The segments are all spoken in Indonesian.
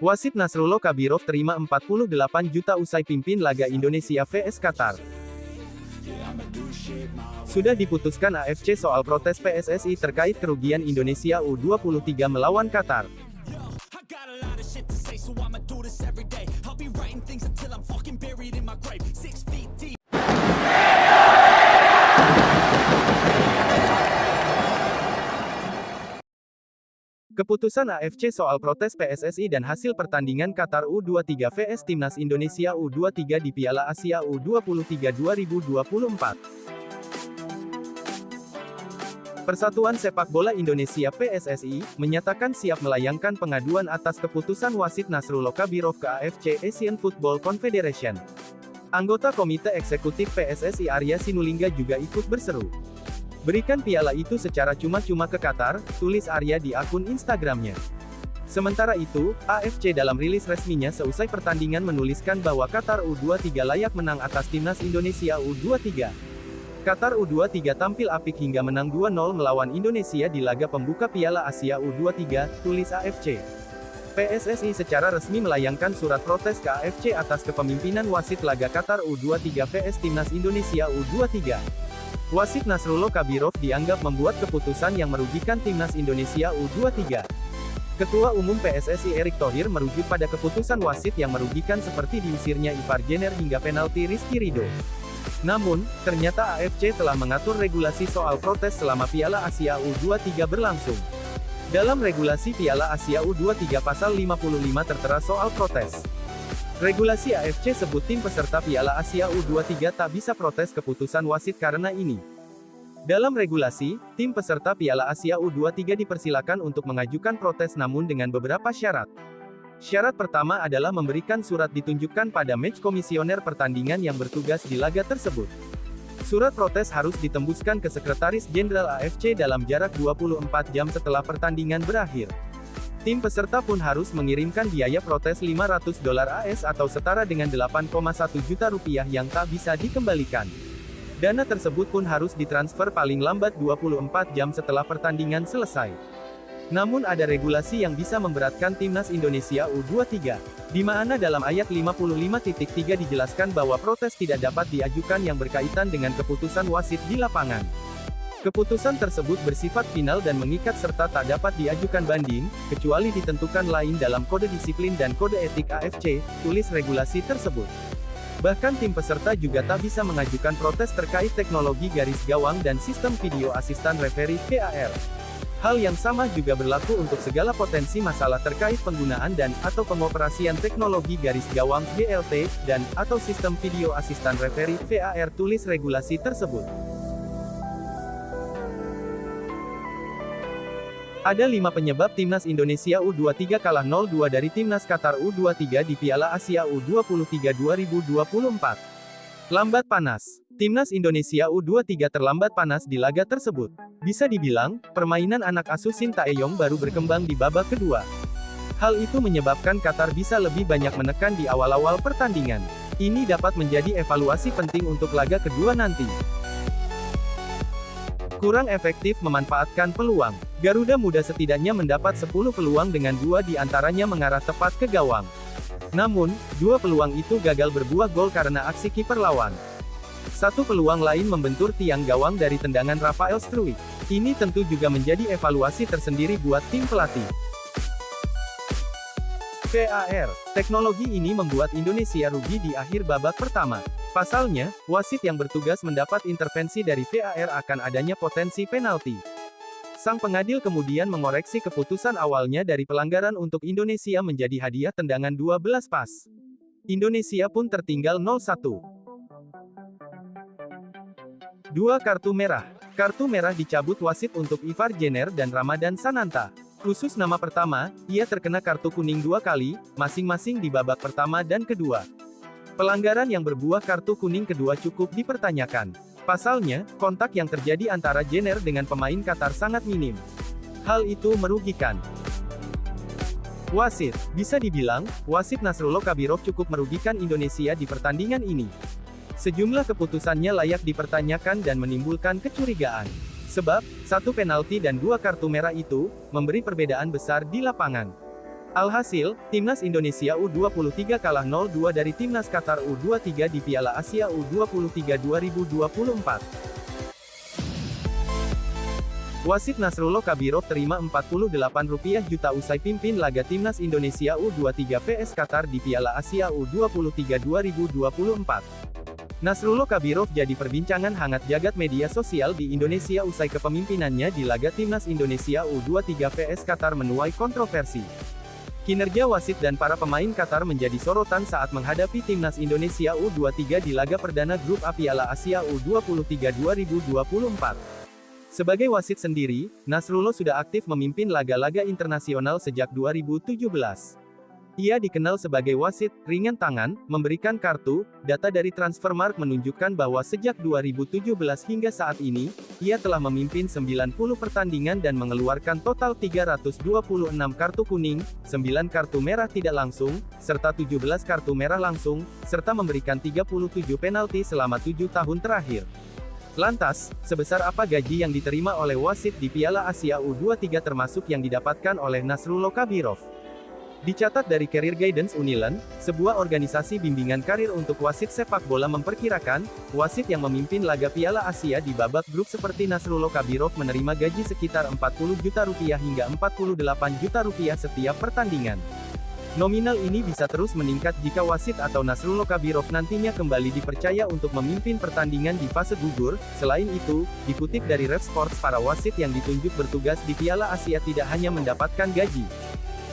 Wasit Nasrullah Kabirov terima 48 juta usai pimpin laga Indonesia vs Qatar. Sudah diputuskan AFC soal protes PSSI terkait kerugian Indonesia U23 melawan Qatar. Keputusan AFC soal protes PSSI dan hasil pertandingan Qatar U23 vs Timnas Indonesia U23 di Piala Asia U23 2024. Persatuan Sepak Bola Indonesia PSSI, menyatakan siap melayangkan pengaduan atas keputusan wasit Nasrullah Kabirov ke AFC Asian Football Confederation. Anggota Komite Eksekutif PSSI Arya Sinulinga juga ikut berseru. Berikan piala itu secara cuma-cuma ke Qatar, tulis Arya di akun Instagramnya. Sementara itu, AFC dalam rilis resminya seusai pertandingan menuliskan bahwa Qatar U23 layak menang atas Timnas Indonesia U23. Qatar U23 tampil apik hingga menang 2-0 melawan Indonesia di laga pembuka Piala Asia U23, tulis AFC. PSSI secara resmi melayangkan surat protes ke AFC atas kepemimpinan wasit laga Qatar U23 vs Timnas Indonesia U23. Wasit Nasrullah Kabirov dianggap membuat keputusan yang merugikan Timnas Indonesia U23. Ketua Umum PSSI Erick Thohir merujuk pada keputusan wasit yang merugikan seperti diusirnya Ivar Jenner hingga penalti Rizky Ridho. Namun, ternyata AFC telah mengatur regulasi soal protes selama Piala Asia U23 berlangsung. Dalam regulasi Piala Asia U23 pasal 55 tertera soal protes. Regulasi AFC sebut tim peserta Piala Asia U23 tak bisa protes keputusan wasit karena ini. Dalam regulasi, tim peserta Piala Asia U23 dipersilakan untuk mengajukan protes namun dengan beberapa syarat. Syarat pertama adalah memberikan surat ditunjukkan pada match komisioner pertandingan yang bertugas di laga tersebut. Surat protes harus ditembuskan ke Sekretaris Jenderal AFC dalam jarak 24 jam setelah pertandingan berakhir. Tim peserta pun harus mengirimkan biaya protes $500 AS atau setara dengan 8,1 juta rupiah yang tak bisa dikembalikan. Dana tersebut pun harus ditransfer paling lambat 24 jam setelah pertandingan selesai. Namun ada regulasi yang bisa memberatkan Timnas Indonesia U23, di mana dalam ayat 55.3 dijelaskan bahwa protes tidak dapat diajukan yang berkaitan dengan keputusan wasit di lapangan. Keputusan tersebut bersifat final dan mengikat serta tak dapat diajukan banding, kecuali ditentukan lain dalam kode disiplin dan kode etik AFC, tulis regulasi tersebut. Bahkan tim peserta juga tak bisa mengajukan protes terkait teknologi garis gawang dan sistem video asistan referee VAR. Hal yang sama juga berlaku untuk segala potensi masalah terkait penggunaan dan/atau pengoperasian teknologi garis gawang GLT, dan/atau sistem video asistan referee VAR, tulis regulasi tersebut. Ada 5 penyebab Timnas Indonesia U23 kalah 0-2 dari Timnas Qatar U23 di Piala Asia U23 2024. Lambat panas. Timnas Indonesia U23 terlambat panas di laga tersebut. Bisa dibilang, permainan anak asuh Shin Tae-yong baru berkembang di babak kedua. Hal itu menyebabkan Qatar bisa lebih banyak menekan di awal-awal pertandingan. Ini dapat menjadi evaluasi penting untuk laga kedua nanti. Kurang efektif memanfaatkan peluang. Garuda Muda setidaknya mendapat 10 peluang dengan 2 di antaranya mengarah tepat ke gawang. Namun, 2 peluang itu gagal berbuah gol karena aksi kiper lawan. 1 peluang lain membentur tiang gawang dari tendangan Rafael Struijk. Ini tentu juga menjadi evaluasi tersendiri buat tim pelatih. VAR. Teknologi ini membuat Indonesia rugi di akhir babak pertama. Pasalnya, wasit yang bertugas mendapat intervensi dari VAR akan adanya potensi penalti. Sang pengadil kemudian mengoreksi keputusan awalnya dari pelanggaran untuk Indonesia menjadi hadiah tendangan 12 pas. Indonesia pun tertinggal 0-1. 2 kartu merah. Kartu merah dicabut wasit untuk Ivar Jenner dan Ramadan Sananta. Khusus nama pertama, ia terkena kartu kuning 2 kali, masing-masing di babak pertama dan kedua. Pelanggaran yang berbuah kartu kuning kedua cukup dipertanyakan. Pasalnya, kontak yang terjadi antara Jenner dengan pemain Qatar sangat minim. Hal itu merugikan wasit. Bisa dibilang, wasit Nasrullah Kabirov cukup merugikan Indonesia di pertandingan ini. Sejumlah keputusannya layak dipertanyakan dan menimbulkan kecurigaan. Sebab, 1 penalti dan 2 kartu merah itu, memberi perbedaan besar di lapangan. Alhasil, Timnas Indonesia U23 kalah 0-2 dari Timnas Qatar U23 di Piala Asia U23 2024. Wasit Nasrullah Kabirov terima Rp48 juta usai pimpin laga Timnas Indonesia U23 vs Qatar di Piala Asia U23 2024. Nasrullah Kabirov jadi perbincangan hangat jagat media sosial di Indonesia usai kepemimpinannya di laga Timnas Indonesia U23 vs Qatar menuai kontroversi. Kinerja wasit dan para pemain Qatar menjadi sorotan saat menghadapi Timnas Indonesia U23 di laga perdana Grup A Piala Asia U23 2024. Sebagai wasit sendiri, Nasrullah sudah aktif memimpin laga-laga internasional sejak 2017. Ia dikenal sebagai wasit ringan tangan, memberikan kartu. Data dari Transfermarkt menunjukkan bahwa sejak 2017 hingga saat ini, ia telah memimpin 90 pertandingan dan mengeluarkan total 326 kartu kuning, 9 kartu merah tidak langsung, serta 17 kartu merah langsung, serta memberikan 37 penalti selama 7 tahun terakhir. Lantas, sebesar apa gaji yang diterima oleh wasit di Piala Asia U23 termasuk yang didapatkan oleh Nasrullah Kabirov? Dicatat dari Career Guidance Uniland, sebuah organisasi bimbingan karir untuk wasit sepak bola memperkirakan, wasit yang memimpin laga Piala Asia di babak grup seperti Nasrullah Kabirov menerima gaji sekitar Rp40 juta hingga Rp48 juta setiap pertandingan. Nominal ini bisa terus meningkat jika wasit atau Nasrullah Kabirov nantinya kembali dipercaya untuk memimpin pertandingan di fase gugur. Selain itu, dikutip dari Rev Sports, para wasit yang ditunjuk bertugas di Piala Asia tidak hanya mendapatkan gaji.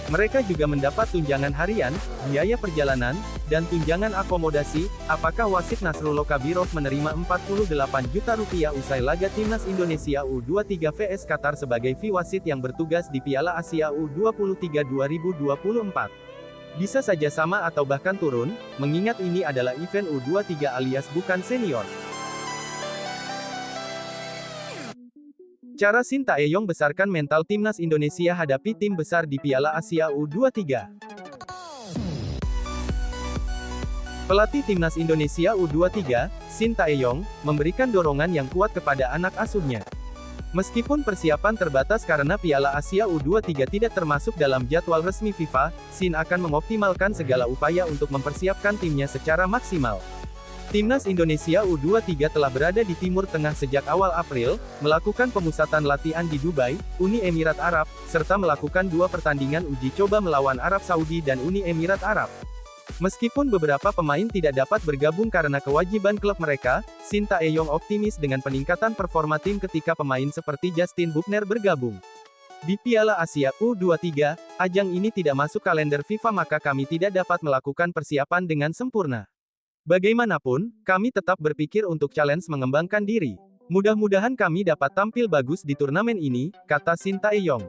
Mereka juga mendapat tunjangan harian, biaya perjalanan, dan tunjangan akomodasi. Apakah wasit Nasrullah Kabirov menerima Rp48 juta usai laga Timnas Indonesia U23 vs Qatar sebagai fee wasit yang bertugas di Piala Asia U23 2024? Bisa saja sama atau bahkan turun, mengingat ini adalah event U23 alias bukan senior. Cara Shin Tae-yong besarkan mental Timnas Indonesia hadapi tim besar di Piala Asia U23. Pelatih Timnas Indonesia U23, Shin Tae-yong, memberikan dorongan yang kuat kepada anak asuhnya. Meskipun persiapan terbatas karena Piala Asia U23 tidak termasuk dalam jadwal resmi FIFA, Shin akan mengoptimalkan segala upaya untuk mempersiapkan timnya secara maksimal. Timnas Indonesia U23 telah berada di Timur Tengah sejak awal April, melakukan pemusatan latihan di Dubai, Uni Emirat Arab, serta melakukan 2 pertandingan uji coba melawan Arab Saudi dan Uni Emirat Arab. Meskipun beberapa pemain tidak dapat bergabung karena kewajiban klub mereka, Shin Tae-yong optimis dengan peningkatan performa tim ketika pemain seperti Justin Buchner bergabung. Di Piala Asia U23, ajang ini tidak masuk kalender FIFA, maka kami tidak dapat melakukan persiapan dengan sempurna. Bagaimanapun, kami tetap berpikir untuk challenge mengembangkan diri. Mudah-mudahan kami dapat tampil bagus di turnamen ini, kata Shin Tae-yong.